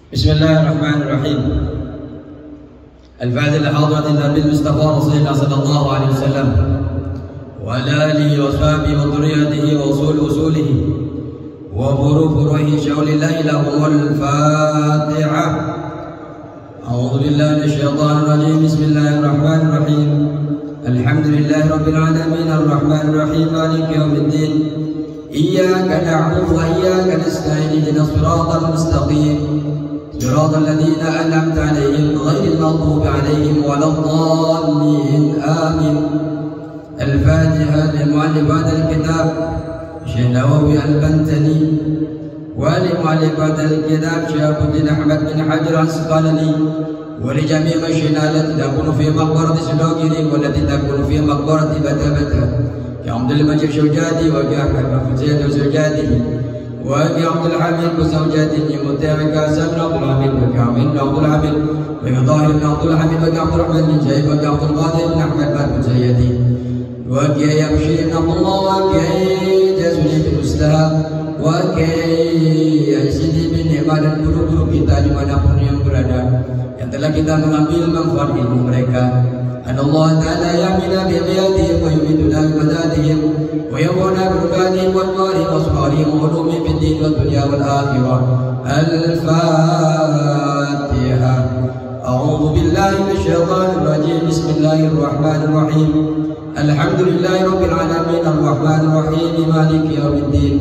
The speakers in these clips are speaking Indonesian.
Bismillahirrahmanirrahim. Al-Fadhil Hadrat Nabi Mustafa Rasulullah sallallahu alaihi wasallam wa ala alihi wa sahbihi wa dhurriyyatihi wa usulihi wa furu'ihi shaulillahi lahumul Fatiha. A'udzu billahi minasyaitonir rajim. Bismillahirrahmanirrahim. Alhamdulillahi rabbil alamin arrahmanir rahim maliki yaumiddin. Iyyaka na'budu wa iyyaka nasta'in ihdinas siratal mustaqim. صراط الذين أنعمت عليهم غير المغضوب عليهم ولا الضالين آمين. الفاتحة للمؤلف هذا الكتاب شيخ النووي البنتني ولمؤلف هذا الكتاب شهاب الدين أحمد بن حجر العسقلاني ولجميع مشينا التي تكون في مقبرة سلوكي والتي تكون في مقبرة بتبتة كعبد المجيد الشوجاتي وكأحمد بن زيد الزوجاتي وكعبد الحميد وزوجاته متابعة كاسم عبد الحميد وكعمل بن عبد الحميد وكطاهر بن عبد الحميد وكعبد الرحمن بن شيخ وكعبد القادر بن أحمد بن زيدي وكي بشير بن عبد الله وكي جزولي بن مستهاب وكي Sidi bin Ni'mah dan guru-guru kita dimanapun yang berada yang telah kita mengambil manfaat ilmu mereka. Allah Ta'ala ya'mina bi'iyatihim wa yumiduna bi'madatihim wa yamuna bi'rukatihim wa al-mari wa asfarihim wa ulumi fiddin wa dunya wal akhirah. Al-Fatiha. A'udhu billahi minasyaitanir rajim. Bismillahirrahmanirrahim. Alhamdulillahi rabbil alamin arrahmanir rahim maliki yaumiddin.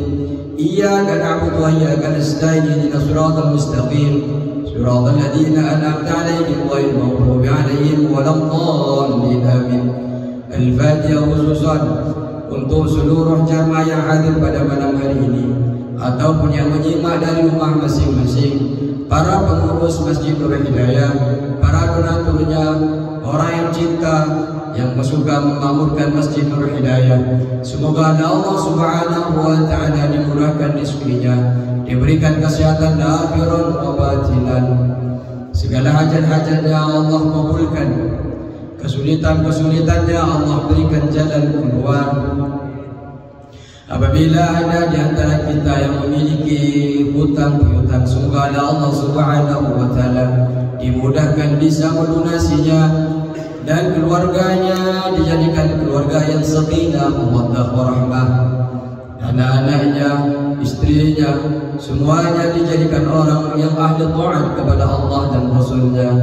Iyyaka na'budu wa iyyaka nasta'in ihdinas siratal mustaqim صراط الذين أنعمت عليهم غير المغضوب عليهم ولا الضالين آمين. Al-Fatihah khususan untuk seluruh jamaah yang hadir pada malam hari ini ataupun yang menyimak dari rumah masing-masing, para pengurus Masjid Nur Hidayah, para donaturnya, orang yang cinta yang suka memakmurkan Masjid Nur Hidayah. Semoga Allah Subhanahu wa Ta'ala dimurahkan rezekinya, diberikan kesehatan akhirat wa batinan. Segala hajat-hajatnya Allah kabulkan, kesulitan-kesulitannya Allah berikan jalan keluar. Apabila ada di antara kita yang memiliki hutang piutang, semoga Allah Subhanahu wa Ta'ala dimudahkan bisa melunasinya dan keluarganya dijadikan keluarga yang sakinah mawaddah warahmah. Anak-anaknya, istrinya, semuanya dijadikan orang yang ahli taat kepada Allah dan Rasulnya.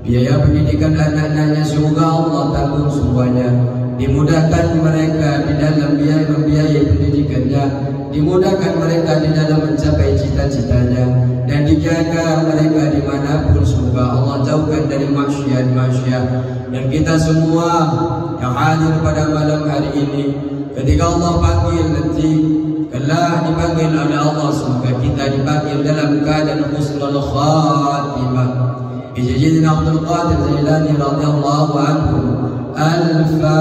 Biaya pendidikan anak-anaknya semoga Allah tanggung semuanya. Dimudahkan mereka di dalam biaya membiayai pendidikannya, dimudahkan mereka di dalam mencapai cita-citanya, dan dijaga mereka dimanapun. Semoga Allah jauhkan dari maksiat-maksiat. Dan kita semua yang hadir pada malam hari ini, ketika Allah panggil nanti, kelak dipanggil oleh Allah, semoga kita dipanggil dalam keadaan husnul khatimah. Sayyidina Abdul Qadir Jailani radhiyallahu anhu. Al-Fatiha.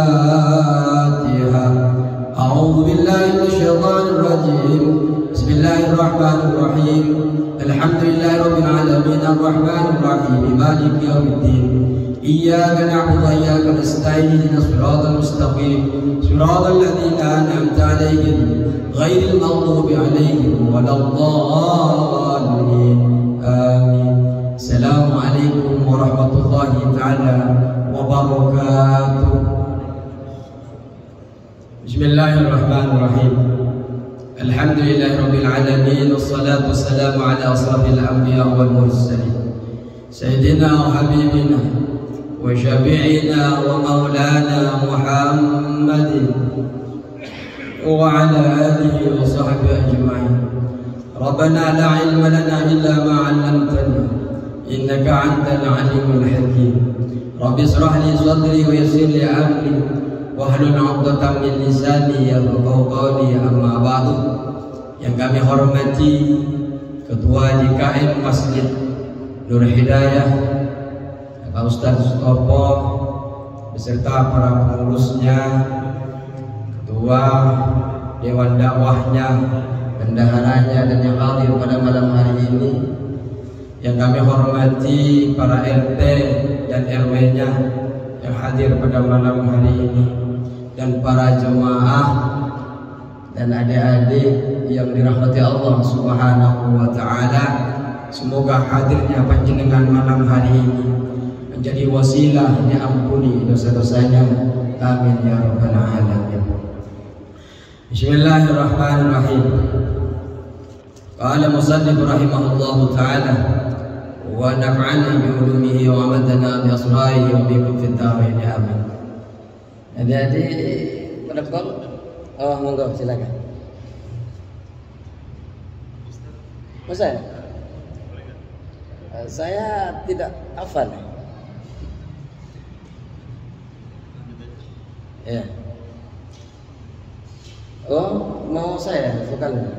A'udzu billahi minasyaitonir rajim. Bismillahirrahmanirrahim. Alhamdulillahi rabbil alamin arrahmanir rahim maliki yaumiddin. Iyyaka na'budu wa iyyaka nasta'in ihdinas siratal mustaqim siratal ladzina an'amta 'alaihim ghairil maghdubi 'alaihim waladdallin. Amin. Assalamualaikum warahmatullahi ta'ala wabarakatuh. Bismillahirrahmanirrahim. Alhamdulillahi rabbil alamin wassalatu wassalamu ala asrafil anbiya wal mursalin sayyidina wa habibina wa syafi'ina wa maulana Muhammadin wa ala alihi wa sahbihi ajma'in. Rabbana la ilma lana illa ma 'allamtana innaka antal alimul hakim. Rabbi israh li sadri wa yassir li amri wahlul 'uqdatam min lisani yafqahu qawli. Amma ba'du. Yang kami hormati Ketua DKM Masjid Nur Hidayah, Pak Ustaz Sutopo beserta para pengurusnya, ketua dewan dakwahnya, bendaharanya, dan yang hadir pada malam hari ini. Yang kami hormati para RT dan RW-nya yang hadir pada malam hari ini, dan para jemaah dan adik-adik yang dirahmati Allah Subhanahu wa Ta'ala. Semoga hadirnya panjenengan malam hari ini menjadi wasilah diampuni dosa-dosanya. Amin ya rabbal alamin. Bismillahirrahmanirrahim. Qala musannif rahimahullahu ta'ala wa naf'ana bi ulumihi wa amadana bi asrarihi wa bikum fid dharain amin. Jadi pendapat, oh monggo silakan. Masa ya? Saya tidak hafal. Ya. Oh, mau saya vokalnya?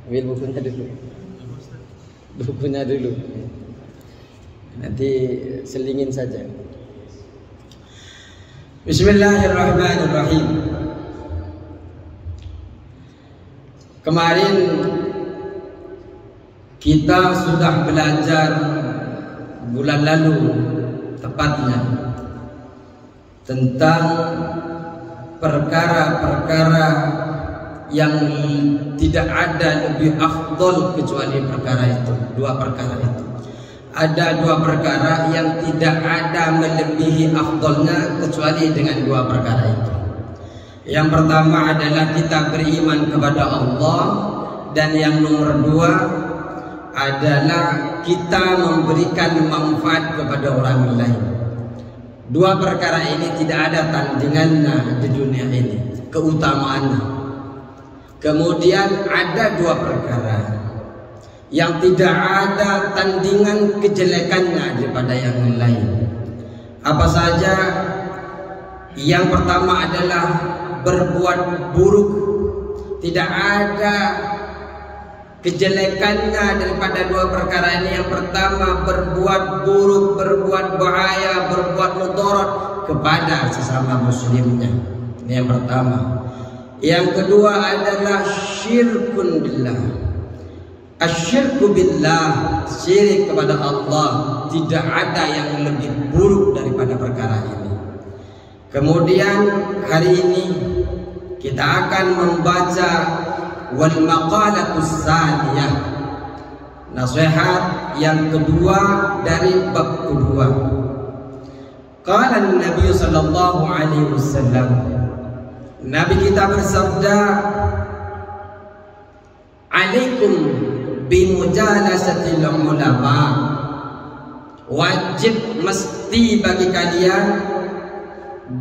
Ambil bukunya dulu. Bukunya dulu. Nanti selingin saja. Bismillahirrahmanirrahim. Kemarin kita sudah belajar bulan lalu tepatnya tentang perkara-perkara yang tidak ada lebih afdol kecuali perkara itu. Dua perkara itu. Ada dua perkara yang tidak ada melebihi afdolnya kecuali dengan dua perkara itu. Yang pertama adalah kita beriman kepada Allah, dan yang nomor dua adalah kita memberikan manfaat kepada orang lain. Dua perkara ini tidak ada tandingannya di dunia ini, keutamaannya. Kemudian ada dua perkara yang tidak ada tandingan kejelekannya daripada yang lain. Apa saja? Yang pertama adalah berbuat buruk. Tidak ada kejelekannya daripada dua perkara ini. Yang pertama berbuat buruk, berbuat bahaya, berbuat mudarat kepada sesama muslimnya. Ini yang pertama. Yang kedua adalah syirkun billah. Asyirku billah, syirik kepada Allah. Tidak ada yang lebih buruk daripada perkara ini. Kemudian hari ini kita akan membaca wal maqalatus tsaniyah, nasihat yang kedua dari bab kedua. Qala Nabi sallallahu alaihi wasallam, Nabi kita bersabda, alaikum bimujalasatil ulama, wajib mesti bagi kalian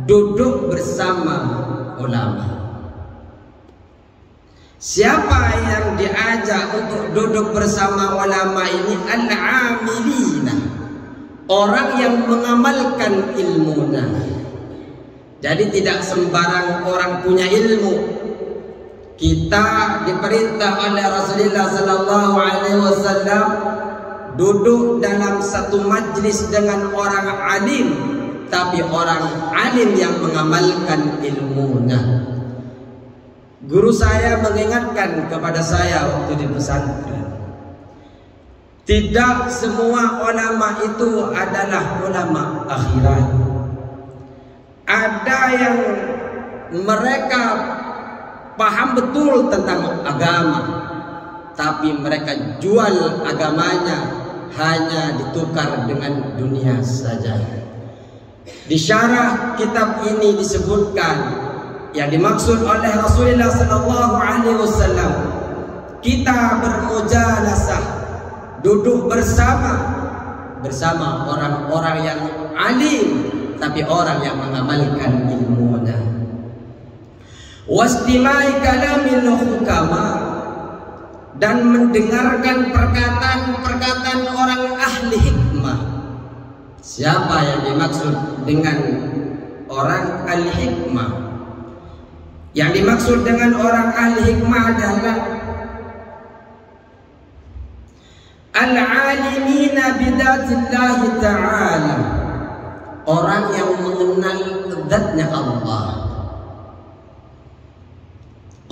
duduk bersama ulama. Siapa yang diajak untuk duduk bersama ulama ini? Al-amilina, orang yang mengamalkan ilmunya. Jadi tidak sembarang orang punya ilmu. Kita diperintah oleh Rasulullah sallallahu alaihi wasallam duduk dalam satu majlis dengan orang alim, tapi orang alim yang mengamalkan ilmunya. Guru saya mengingatkan kepada saya waktu di pesantren, tidak semua ulama itu adalah ulama akhirat. Ada yang mereka paham betul tentang agama, tapi mereka jual agamanya hanya ditukar dengan dunia saja. Di syarah kitab ini disebutkan yang dimaksud oleh Rasulullah sallallahu alaihi wasallam, kita bermujalasah, duduk bersama orang-orang yang alim, tapi orang yang mengamalkan ilmunya. Wastimai kalamil hukama, dan mendengarkan perkataan-perkataan orang ahli hikmah. Siapa yang dimaksud dengan orang ahli hikmah? Yang dimaksud dengan orang ahli hikmah adalah al-alimina bidatillahi ta'ala, orang yang mengenal zatnya Allah,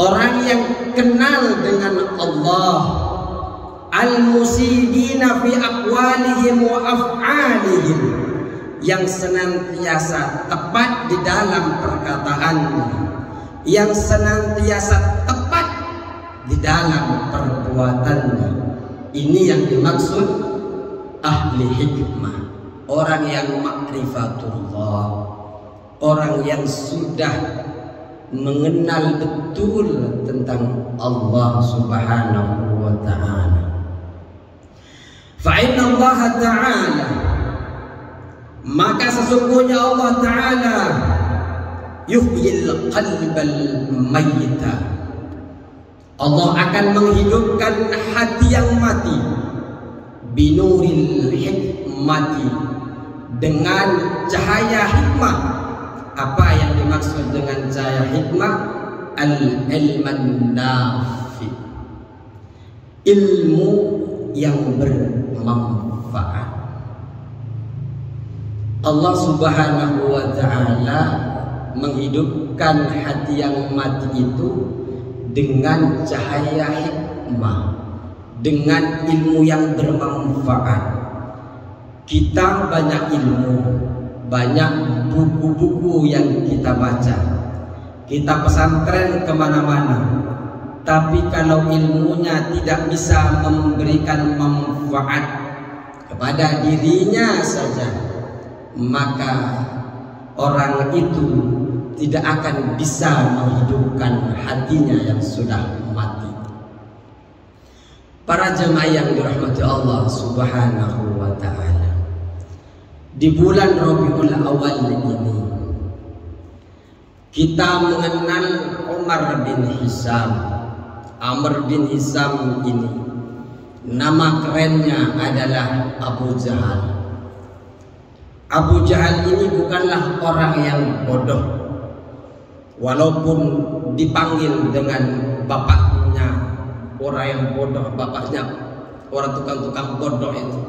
orang yang kenal dengan Allah, al-musidina fi aqwalihim wa af'alihim, yang senantiasa tepat di dalam perkataannya, yang senantiasa tepat di dalam perbuatannya. Ini yang dimaksud ahli hikmah, orang yang ma'rifatullah, orang yang sudah mengenal betul tentang Allah Subhanahu wa ta'ala. Fa inna Allah ta'ala, maka sesungguhnya Allah ta'ala yuhyil qalbal mayyita, Allah akan menghidupkan hati yang mati, binuril hikmati, dengan cahaya hikmah. Apa yang dimaksud dengan cahaya hikmah? Al-ilman nafi, ilmu yang bermanfaat. Allah Subhanahu wa ta'ala menghidupkan hati yang mati itu dengan cahaya hikmah, dengan ilmu yang bermanfaat. Kita banyak ilmu, banyak buku-buku yang kita baca, kita pesantren kemana-mana, tapi kalau ilmunya tidak bisa memberikan manfaat kepada dirinya saja, maka orang itu tidak akan bisa menghidupkan hatinya yang sudah mati. Para jemaah yang dirahmati Allah Subhanahu wa ta'ala, di bulan Rabiul Awal ini kita mengenal Umar bin Hisam. Amr bin Hisam ini nama kerennya adalah Abu Jahal. Abu Jahal ini bukanlah orang yang bodoh, walaupun dipanggil dengan bapaknya orang yang bodoh, bapaknya orang tukang-tukang bodoh itu.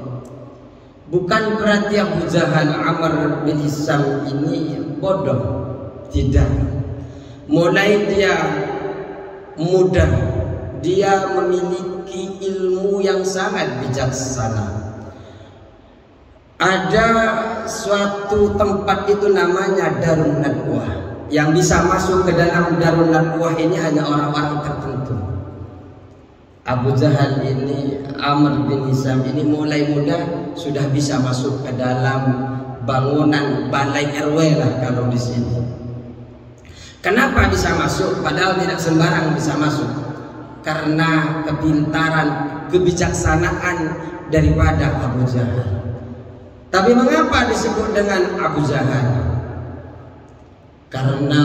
Bukan berarti Abu Jahal, Amr bin Hisam ini bodoh, tidak. Mulai dia muda, dia memiliki ilmu yang sangat bijaksana. Ada suatu tempat itu namanya Darun Nadwah. Yang bisa masuk ke dalam Darun Nadwah ini hanya orang-orang tertentu. Abu Jahal ini, Amr bin Hisam ini mulai muda sudah bisa masuk ke dalam bangunan balai RW lah kalau di sini. Kenapa bisa masuk? Padahal tidak sembarang bisa masuk. Karena kepintaran, kebijaksanaan daripada Abu Jahal. Tapi mengapa disebut dengan Abu Jahal? Karena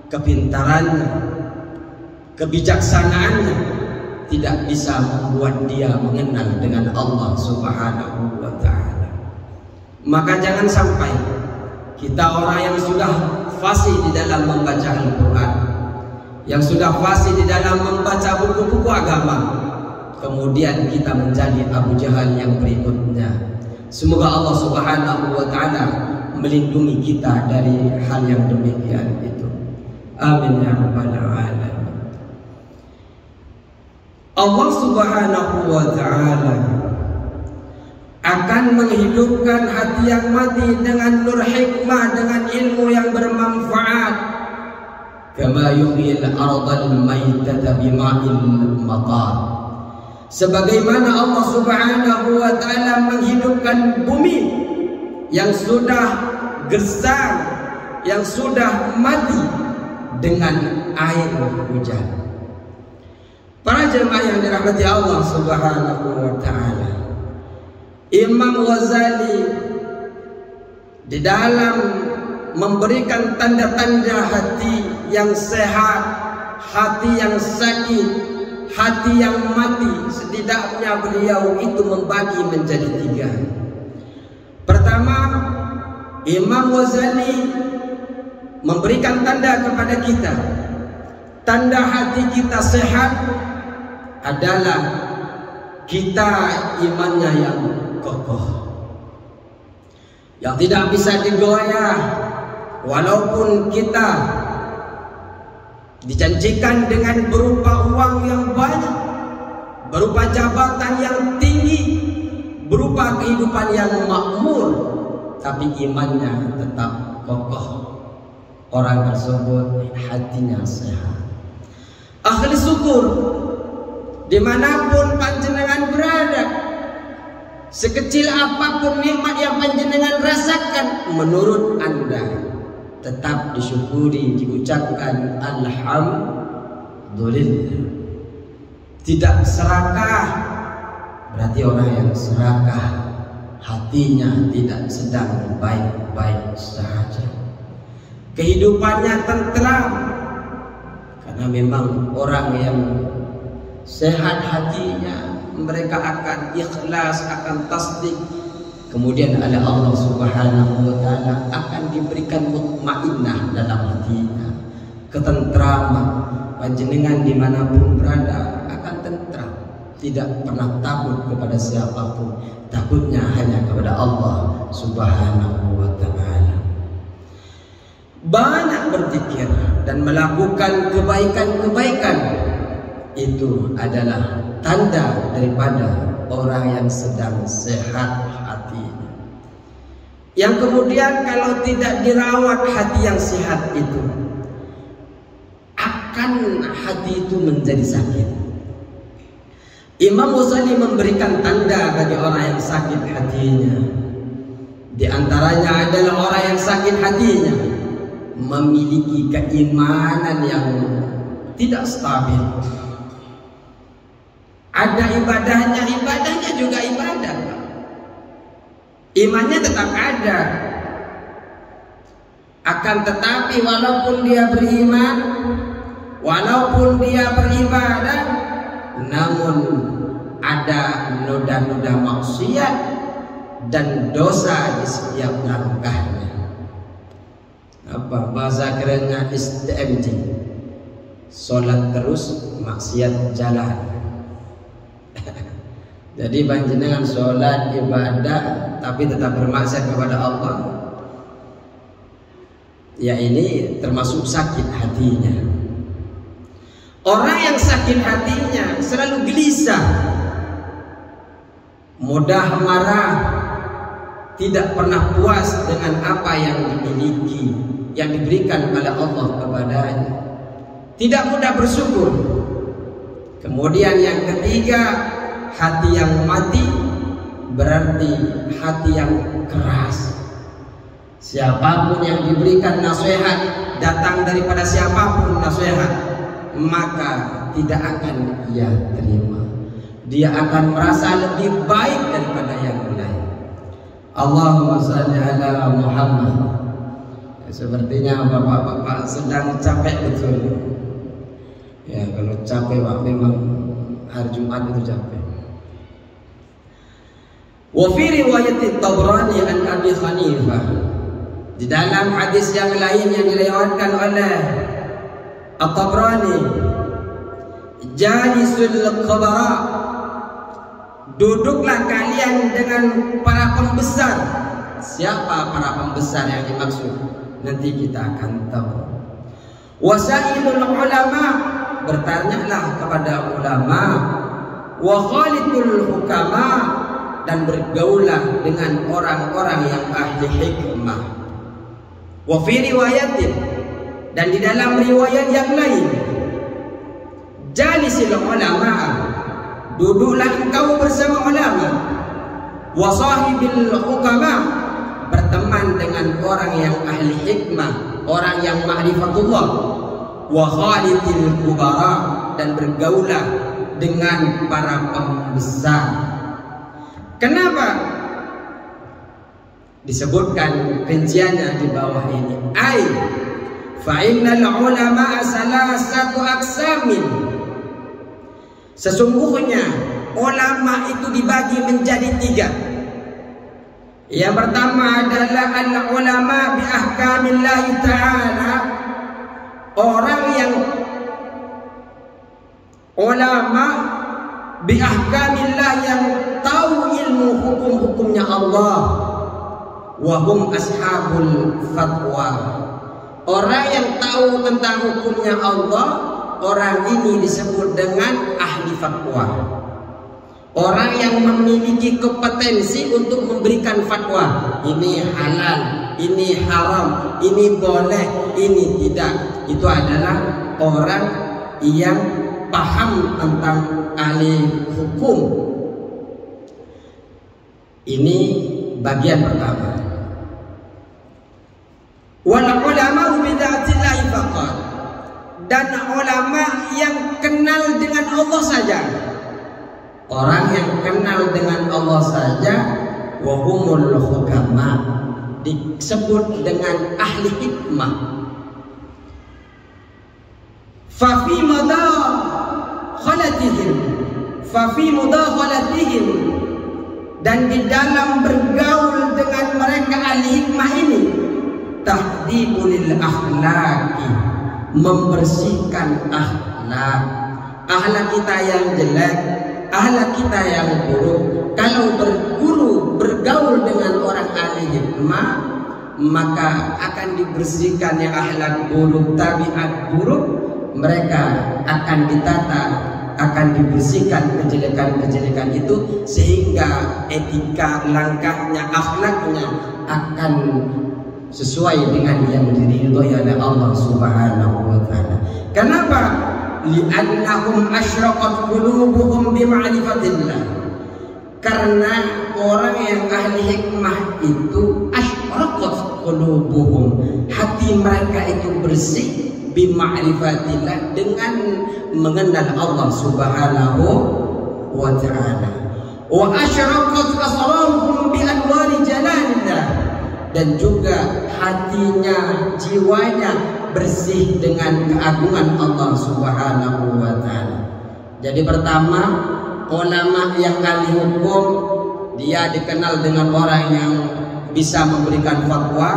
kepintarannya, kebijaksanaannya tidak bisa membuat dia mengenal dengan Allah Subhanahu wa ta'ala. Maka jangan sampai kita orang yang sudah fasih di dalam membaca Al-Quran, yang sudah fasih di dalam membaca buku-buku agama, kemudian kita menjadi Abu Jahal yang berikutnya. Semoga Allah Subhanahu wa ta'ala melindungi kita dari hal yang demikian itu. Amin ya rabbal alamin. Allah Subhanahu wa ta'ala akan menghidupkan hati yang mati dengan nur hikmah, dengan ilmu yang bermanfaat. Kama yuhyil ardal maytata bima'il matar, sebagaimana Allah Subhanahu wa ta'ala menghidupkan bumi yang sudah gersang, yang sudah mati dengan air hujan. Para jemaah yang dirahmati Allah Subhanahu wa ta'ala, Imam Ghazali di dalam memberikan tanda-tanda hati yang sehat, hati yang sakit, hati yang mati, setidaknya beliau itu membagi menjadi 3. Pertama, Imam Ghazali memberikan tanda kepada kita, tanda hati kita sehat adalah kita imannya yang kokoh, yang tidak bisa digoyah, walaupun kita dijanjikan dengan berupa uang yang banyak, berupa jabatan yang tinggi, berupa kehidupan yang makmur, tapi imannya tetap kokoh. Orang tersebut hatinya sehat. ahli syukur dimanapun panjenengan berada. Sekecil apapun nikmat yang panjenengan rasakan, menurut Anda tetap disyukuri, diucapkan alhamdulillah. Tidak serakah, berarti orang yang serakah hatinya tidak sedang baik-baik saja. Kehidupannya tentram, karena memang orang yang sehat hatinya, mereka akan ikhlas, akan tasdik. Kemudian oleh Allah Subhanahu wa taala akan diberikan mutmainnah dalam hatinya, ketentraman. Panjenengan dimanapun berada akan tentram, tidak pernah takut kepada siapapun, takutnya hanya kepada Allah Subhanahu wa taala. Banyak berzikir dan melakukan kebaikan-kebaikan, itu adalah tanda daripada orang yang sedang sehat hatinya. Yang kemudian kalau tidak dirawat hati yang sehat itu, akan hati itu menjadi sakit. Imam Ghazali memberikan tanda bagi orang yang sakit hatinya. Di antaranya adalah orang yang sakit hatinya memiliki keimanan yang tidak stabil. Ada ibadahnya juga ibadah. Imannya tetap ada. Akan tetapi walaupun dia beriman, walaupun dia beribadah, namun ada noda-noda maksiat dan dosa di setiap langkahnya. Apa bahasa kerennya STMJ? Sholat terus, maksiat jalan. Jadi panjenengan sholat ibadah tapi tetap bermaksiat kepada Allah, ya ini termasuk sakit hatinya. Orang yang sakit hatinya selalu gelisah, mudah marah, tidak pernah puas dengan apa yang dimiliki, yang diberikan oleh Allah kepadanya, tidak mudah bersyukur. Kemudian yang ketiga, hati yang mati berarti hati yang keras. Siapapun yang diberikan nasihat, datang daripada siapapun nasihat, maka tidak akan ia terima. Dia akan merasa lebih baik daripada yang lain. Allahumma shalli ala Muhammad. Sepertinya bapak-bapak sedang capek betul. Ya, kalau capek Pak, memang hari Jumat itu capek. Wa fi riwayat Tabrani an Abi Hanifah, di dalam hadis yang lain yang diriwayatkan oleh At-Tabrani, jalisul qabara, duduklah kalian dengan para pembesar. Siapa para pembesar yang dimaksud? Nanti kita akan tahu. Wasailul ulama, bertanyalah kepada ulama. Wa khalidul hukama, dan bergaulah dengan orang-orang yang ahli hikmah. Wa fi riwayatin, dan di dalam riwayat yang lain, jalisil ulama, duduklah engkau bersama ulama. Wa sahibil hukama, berteman dengan orang yang ahli hikmah, orang yang ma'rifatullah. Wa khalidil kubara, dan bergaulah dengan para pembesar. Kenapa disebutkan rinciannya di bawah ini? Ai fa innal ulama salasatu aqsamin, sesungguhnya ulama itu dibagi menjadi tiga. Yang pertama adalah al ulama bi ahkamillah ta'ala, orang yang ulama bi ahkamillah, yang tahu ilmu hukum-hukumnya Allah. Wa hum ashabul fatwa, orang yang tahu tentang hukumnya Allah, orang ini disebut dengan ahli fatwa. Orang yang memiliki kompetensi untuk memberikan fatwa, ini halal, ini haram, ini boleh, ini tidak. Itu adalah orang yang paham tentang ahli hukum. Ini bagian pertama. Wal ulama bid'atillahi faqat, dan ulama yang kenal dengan Allah saja. Orang yang kenal dengan Allah saja, wa humul hukama, disebut dengan ahli hikmah. Fa fi mudakhalatihim, dan di dalam bergaul dengan mereka ahli hikmah ini, tahdibul akhlaqi, membersihkan akhlak. Akhlak kita yang jelek, akhlak kita yang buruk, kalau bergaul dengan orang ahli hikmah, maka akan dibersihkan yang akhlak buruk, tabiat buruk, mereka akan ditata, akan dibersihkan kejelekan-kejelekan itu, sehingga etika, langkahnya, akhlaknya akan sesuai dengan yang diridhoi oleh Allah Subhanahu wa taala. Kenapa? Li'annahum asyraqat qulubuhum bi ma'rifatillah. Karena orang yang ahli hikmah itu asyraqat qulubuhum, hati mereka itu bersih bi ma'rifatillah, dengan mengenal Allah Subhanahu wa taala. Wa asyraqat asraruhum bi anwari jalalillah, dan juga hatinya, jiwanya bersih dengan keagungan Allah Subhanahu wa taala. Jadi pertama, ulama yang ahli hukum, dia dikenal dengan orang yang bisa memberikan fatwa.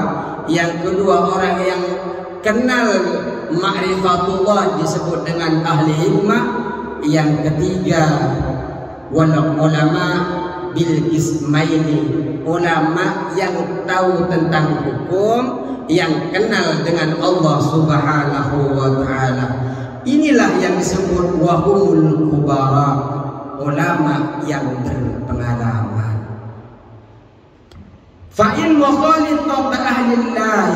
Yang kedua, orang yang kenal ma'rifatullah, disebut dengan ahli hikmah. Yang ketiga, wal ulama bil ismaili, ulama yang tahu tentang hukum, yang kenal dengan Allah Subhanahu wa taala. Inilah yang disebut wahumul kubara, ulama yang berpengalaman. Fa in mukhalitat ahlillah,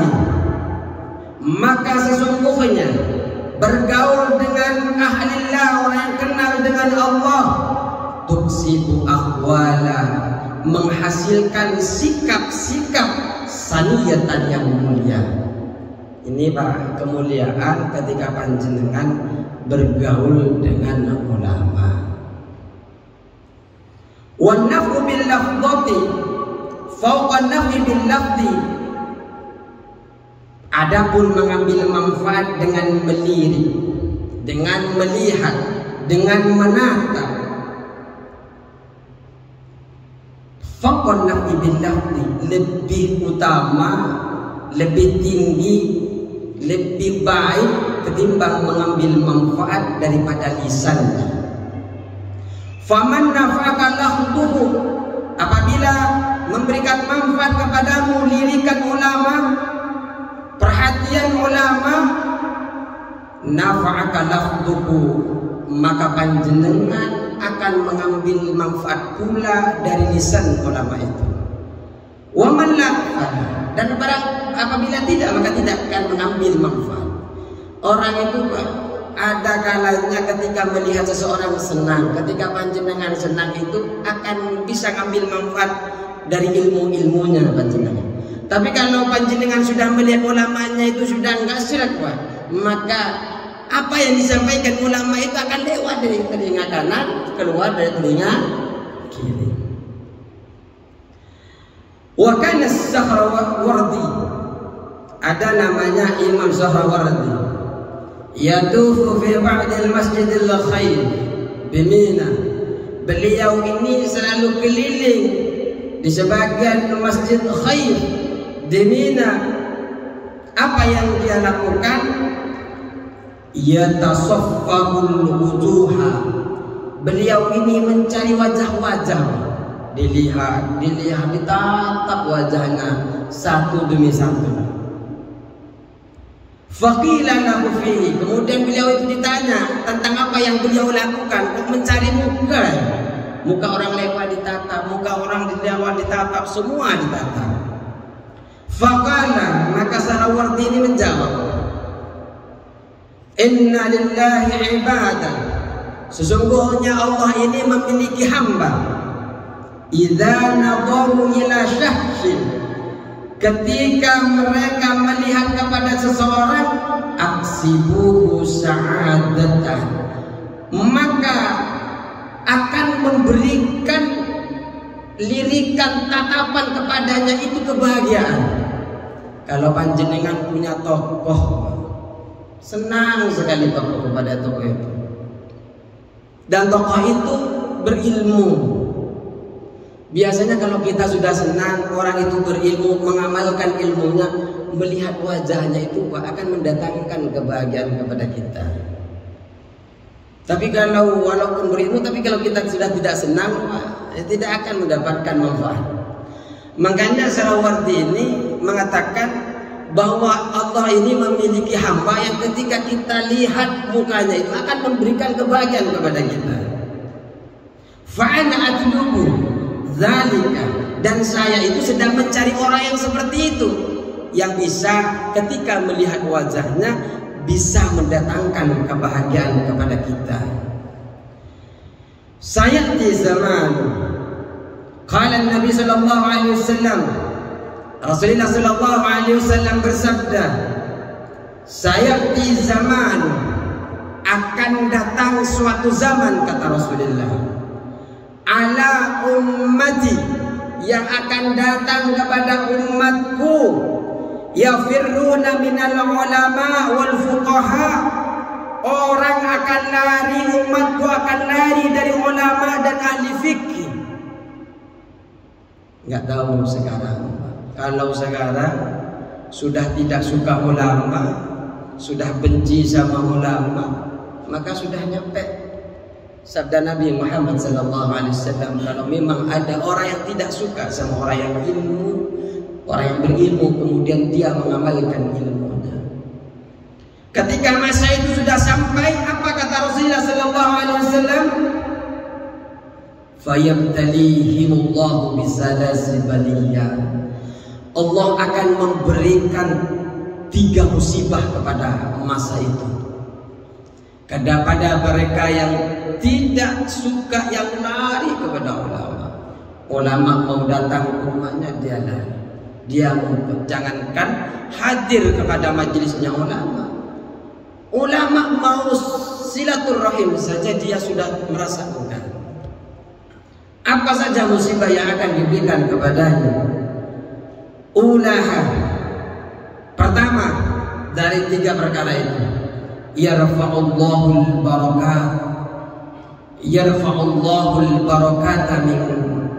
maka sesungguhnya bergaul dengan ahlillah, orang yang kenal dengan Allah, tuksibu akhwala, menghasilkan sikap-sikap saniyatan yang mulia. Ini Pak, kemuliaan ketika panjenengan bergaul dengan ulama. Wan nafu bil lafdhati fawqa nafi bil lafzi, adapun mengambil manfaat dengan melirik, dengan melihat, dengan menatap, faqan nafi bil lafzi, lebih utama, lebih tinggi, lebih baik ketimbang mengambil manfaat daripada lisannya. Faman nafa'aka lafduhu, apabila memberikan manfaat kepadamu lirikan ulama, perhatian ulama, nafa'aka lafduhu, maka panjenengan akan mengambil manfaat pula dari lisan ulama itu. Wa man la, dan apabila tidak, maka tidak akan mengambil manfaat. Orang itu Pak, ada kalanya ketika melihat seseorang senang, ketika panjenengan senang itu akan bisa ngambil manfaat dari ilmu-ilmunya panjenengan. Tapi kalau panjenengan sudah melihat ulamanya itu sudah enggak serak Pak, maka apa yang disampaikan ulama itu akan lewat dari telinga kanan, keluar dari telinga kiri. Wa kana Sahrawardi, ada namanya Imam Sahrawardi, yatufu fi ba'dil masjidil khair bi Mina. Beliau ini selalu keliling di sebagian masjid khair di Mina. Apa yang dia lakukan? Yatasaffahul wujuha, beliau ini mencari wajah-wajah, dilihat, ditatap wajahnya satu demi satu. Faqila lahu fihi, kemudian beliau itu ditanya tentang apa yang beliau lakukan. Kok mencari muka? Muka orang lewat ditatap, muka orang lewat ditatap, semua ditatap. Faqala, maka Sahrawardi ini menjawab, Inna lillahi ibadan, sesungguhnya Allah ini memiliki hamba. Idza nadaru ila syahsin, ketika mereka melihat kepada seseorang, aksibuhu sa'adatah, maka akan memberikan lirikan tatapan kepadanya itu kebahagiaan. Kalau panjenengan punya tokoh, senang sekali tokoh kepada tokoh itu, dan tokoh itu berilmu. Biasanya kalau kita sudah senang orang itu berilmu, mengamalkan ilmunya, melihat wajahnya itu akan mendatangkan kebahagiaan kepada kita. Tapi kalau walaupun berilmu, tapi kalau kita sudah tidak senang, tidak akan mendapatkan manfaat. Makanya Sarawardi ini mengatakan bahwa Allah ini memiliki hamba yang ketika kita lihat mukanya itu akan memberikan kebahagiaan kepada kita. Fa'ana atlubu dzalika, dan saya itu sedang mencari orang yang seperti itu, yang bisa ketika melihat wajahnya bisa mendatangkan kebahagiaan kepada kita. Sayati zaman, qala Nabi sallallahu alaihi wasallam, Rasulullah sallallahu alaihi wasallam bersabda, sayati zaman, akan datang suatu zaman, kata Rasulullah, ala ummati, yang akan datang kepada umatku, yafirruna minal ulama wal fuqaha, orang akan lari, umatku akan lari dari ulama dan ahli fikih. Nggak tahu sekarang, kalau sekarang sudah tidak suka ulama, sudah benci sama ulama, maka sudah nyampe sabda Nabi Muhammad SAW, kalau memang ada orang yang tidak suka sama orang yang ilmu, orang yang berilmu, kemudian dia mengamalkan ilmunya. Ketika masa itu sudah sampai, apa kata Rasulullah SAW? Fayabtalihimullahu bisalasi baliyah, Allah akan memberikan 3 musibah kepada masa itu, kepada mereka yang tidak suka, yang lari kepada ulama. Ulama mau datang ke rumahnya, dia lari. Dia jangankan hadir kepada majelisnya ulama, ulama mau silaturahim saja dia sudah merasa enggan. Apa saja musibah yang akan diberikan kepadanya? Ulaha, pertama dari 3 perkara itu, yarfa'ullahul barakat, yarfa'ullahul barakata min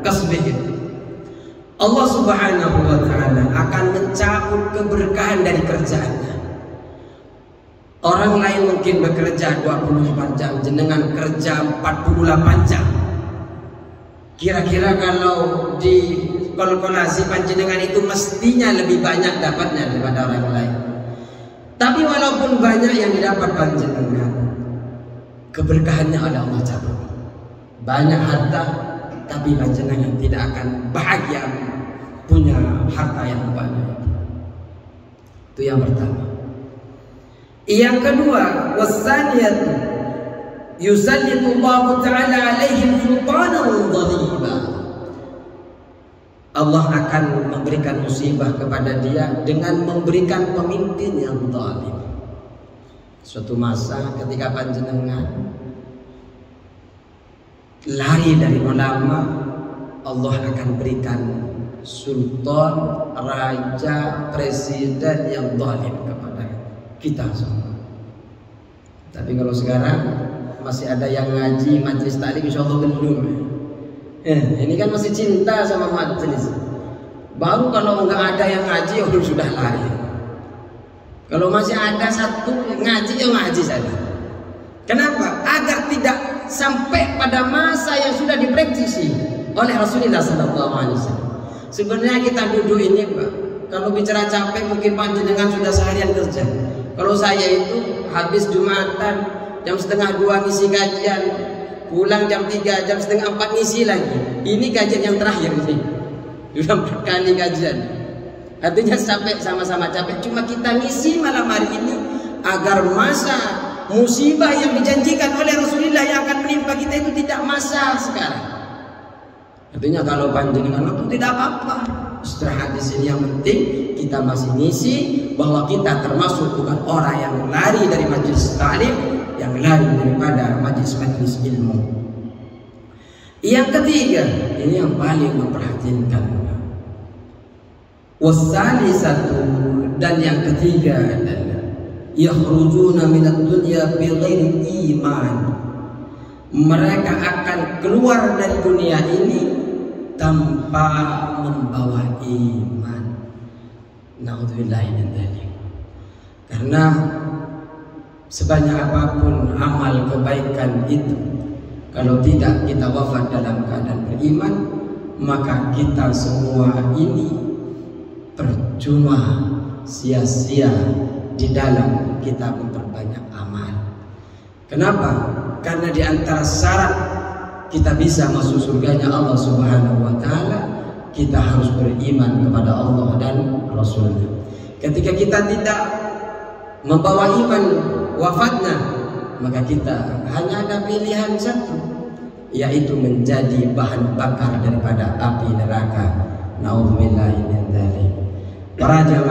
kasbihi, Allah subhanahu wa ta'ala akan mencabut keberkahan dari kerjaannya. Orang lain mungkin bekerja 24 jam, jenengan kerja 48 jam. Kira-kira kalau di kalkulasi panjenengan itu mestinya lebih banyak dapatnya daripada orang lain. Tapi walaupun banyak yang didapat panjenengan, keberkahannya oleh Allah cabut. Banyak harta, tapi panjenengan tidak akan bahagia punya harta yang banyak. Itu yang pertama. Yang kedua, wasaniyat yusallitullahu ta'ala alaihim sultanan dhaliba, Allah akan memberikan musibah kepada dia dengan memberikan pemimpin yang zalim. Suatu masa ketika panjenengan lari dari ulama, Allah akan berikan sultan, raja, presiden yang zalim kepada kita semua. Tapi kalau sekarang masih ada yang ngaji majelis taklim, insyaallah belum. Ini kan masih cinta sama majelis. Baru kalau nggak ada yang ngaji, sudah lari. Kalau masih ada satu ngaji, ya ngaji saja. Kenapa? Agar tidak sampai pada masa yang sudah diprediksi oleh Rasulullah SAW. Sebenarnya kita duduk ini, Pak, kalau bicara capek mungkin panjenengan sudah seharian kerja. Kalau saya itu habis Jumatan jam 1:30 ngisi kajian, pulang jam 3, jam 3:30 ngisi lagi. Ini kajian yang terakhir ini, sudah 4 kali kajian. Artinya sampai sama-sama capek. Cuma kita ngisi malam hari ini agar masa musibah yang dijanjikan oleh Rasulullah yang akan menimpa kita itu tidak massal sekarang. Artinya kalau panjenengan itu tidak apa-apa, istirahat di sini, yang penting kita masih ngisi bahwa kita termasuk bukan orang yang lari dari majelis ta'lim, yang lari daripada majelis-majelis ilmu. Yang ketiga, ini yang paling memperhatikan. Wasalisatu, dan yang ketiga adalah yakhrujuna minad dunya bighairi iman. Mereka akan keluar dari dunia ini tanpa membawa iman. Naudzubillahi min dzalik. Karena sebanyak apapun amal kebaikan itu, kalau tidak kita wafat dalam keadaan beriman, maka kita semua ini percuma, sia-sia di dalam kita memperbanyak amal. Kenapa? Karena di antara syarat kita bisa masuk surganya Allah Subhanahu wa taala, kita harus beriman kepada Allah dan Rasulnya. Ketika kita tidak membawa iman wafatnya, maka kita hanya ada pilihan satu, yaitu menjadi bahan bakar daripada api neraka. Nauzubillahi min dzalik. Para jamaah